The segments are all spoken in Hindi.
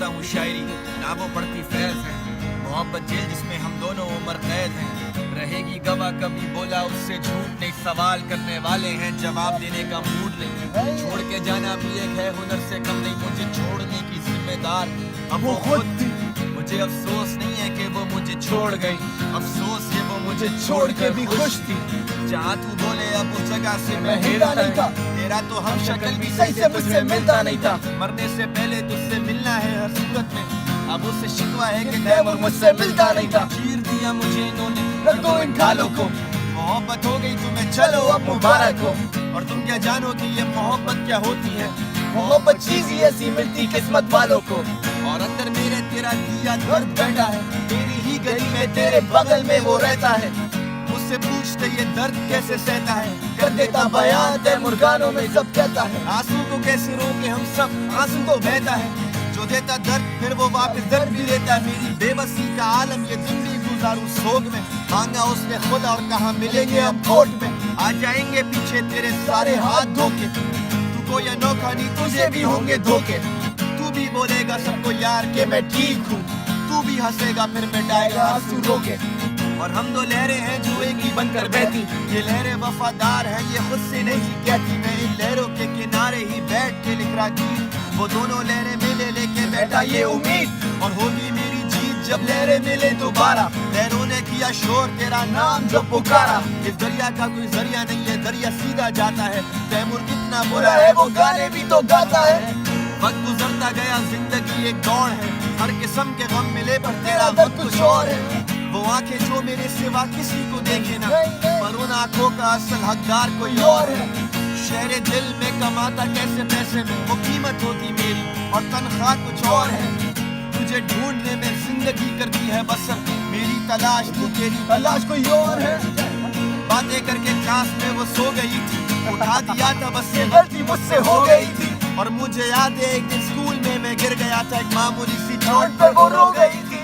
करता हूँ शायरी, ना वो पड़ती फैज है। मोहब्बत जेल जिसमें हम दोनों उम्र कैद हैं, रहेगी गवाह कभी बोला उससे झूठ नहीं। सवाल करने वाले हैं जवाब देने का मूड नहीं। छोड़ के जाना भी एक है हुनर से कम नहीं, मुझे छोड़ने की जिम्मेदार अब वो खुद थी। मुझे अफसोस नहीं है कि वो मुझे छोड़ गई, अफसोस ये वो मुझे छोड़ के भी खुश थी। जहाँ तू बोले अब उस जगह से मैं हिलता नहीं था, तेरा तो हम शक्ल भी सही से मुझसे मिलता नहीं था। मरने से पहले तुझसे मिलना है हर सूरत में, अब उससे शिकवा है कि तैमूर मुझसे मिलता नहीं था। चीर दिया मुझे इन्होंने रखो इन खालों को, मोहब्बत हो गई तुम्हें चलो अब मुबारक हो। और तुम क्या जानो कि ये मोहब्बत क्या होती है, मोहब्बत चीज ही ऐसी मिलती किस्मत वालों को। और अंदर मेरे तेरा दिया दर्द बैठा है, तेरी ही गली में तेरे बगल में वो रहता है। मुझसे पूछते ये दर्द कैसे सहता है, कर देता बयान तैमूर गानों में सब कहता है। आंसू को कैसे रोके हम सब, आंसू को बहता है जो देता दर्द फिर वो वापस दर्द भी लेता है। मेरी बेबसी का आलम ये जिंदगी गुजारूं सोग में, मांगा उसने खुदा और कहा मिलेंगे अब कोर्ट में। आ जाएंगे पीछे तेरे सारे हाथ धोके, तू कोई अनोखा नहीं तुझे भी होंगे धोखे। तू भी बोलेगा सबको यार के मैं ठीक हूँ, तू भी हंसेगा फिर मिटाएगा आंसू रोके। और हम दो लहरें हैं जो एक ही बनकर बहती, ये लहरें वफादार हैं ये खुद से नहीं कहती। मैं इन लहरों के किनारे ही बैठ के लिख रहा गीत, वो दोनों लहरें मिले लेके बैठा ये उम्मीद। और होगी मेरी जीत जब लहरें मिले दोबारा, लहरों ने किया शोर तेरा नाम जो पुकारा। इस दरिया का कोई जरिया नहीं है, दरिया सीधा जाता है। तैमूर कितना बुरा है वो गाने भी तो गाता है। वक्त गुजरता गया जिंदगी एक दौड़ है, हर किस्म के गम मिले पर तेरा वक्त कुछ और है। वो आंखें जो मेरे सिवा किसी को देखे ना, पर उन आंखों का असल हकदार कोई और है। शहरे दिल में कमाता कैसे पैसे में, वो कीमत होती मेरी और तनख्वाह कुछ और है। तुझे ढूंढने में जिंदगी करती है बसर, मेरी तलाश तू तेरी तलाश कोई और है। बातें करके क्लास में वो सो गई थी, उठा दिया था बस ये गलती मुझसे हो गई थी। और मुझे याद है एक दिन स्कूल में मैं गिर गया था, एक मामूली सी चोट पर वो रो गई थी।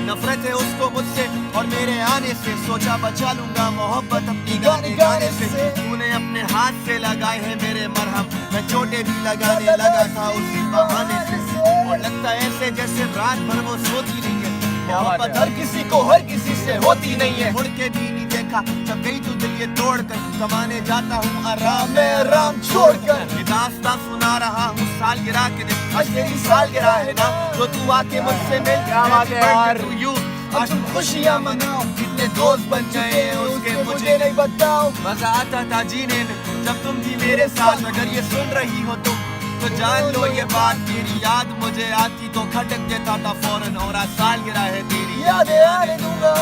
नफरत है उसको मुझसे और मेरे आने से, सोचा बचा लूंगा मोहब्बत अपनी गाने गाने से। तूने अपने हाथ से लगाए हैं मेरे मरहम, मैं चोटें भी लगाने लगा था उसी बहाने से। और लगता है ऐसे जैसे रात भर वो सोती नहीं है, मोहब्बत हर किसी को हर किसी से होती नहीं है। मुड़ के भी नहीं देखा जब गई तू दिल ये तोड़ कर, कमाने जाता हूँ आराम में आराम छोड़ कर। ये दास्तां सुना रहा हूँ सालगिरह के दिन, आज तेरी सालगिरह है ना, तो तू आके मुझसे मिल यार यू। आज तुम खुशियाँ मनाओ, कितने दोस्त बन गए उसके मुझे नहीं बताओ। मजा आता था जीने में जब तुम थी मेरे साथ, अगर ये सुन रही हो तुम तो जान लो ये बात, तेरी याद मुझे आती तो खटक देता था फौरन। और आज सालगिरह है तेरी यादें आने दूंगा।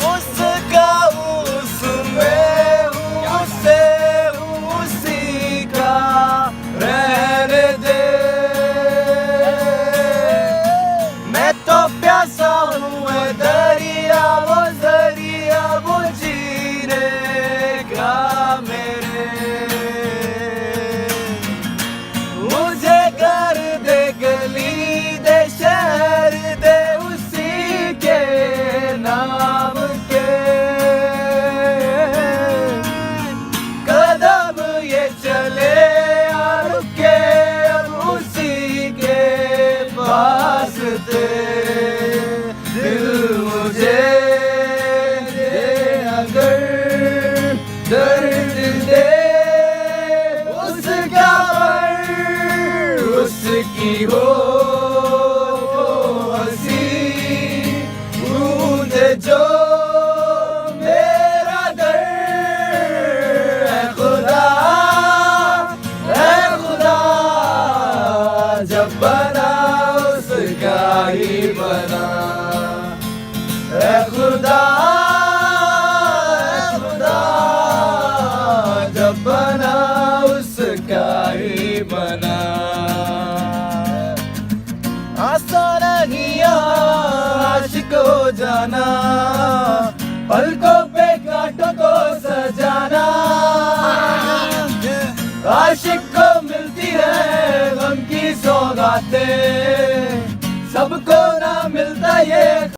उसका उसमें उससे उसी का रहने दे, मैं तो प्यासा हूँ दरिया वो जीने का मेरे। मुझे घर दे गली दे शहर दे उसी के नाम के, कदम ये चले आ रुके अब उसी के पास थे। दिल मुझे अगर दर्द दे उसका पर उसकी हो हंसी बूंद जो मेरा दर्द है खुदा जब बना उसका ही बना है खुदा जब बना उसका ही बना। आसान नहीं आशिक हो जाना, पलकों पे कांटों को सजाना। आशिक को मिलती है गम की सौगातें,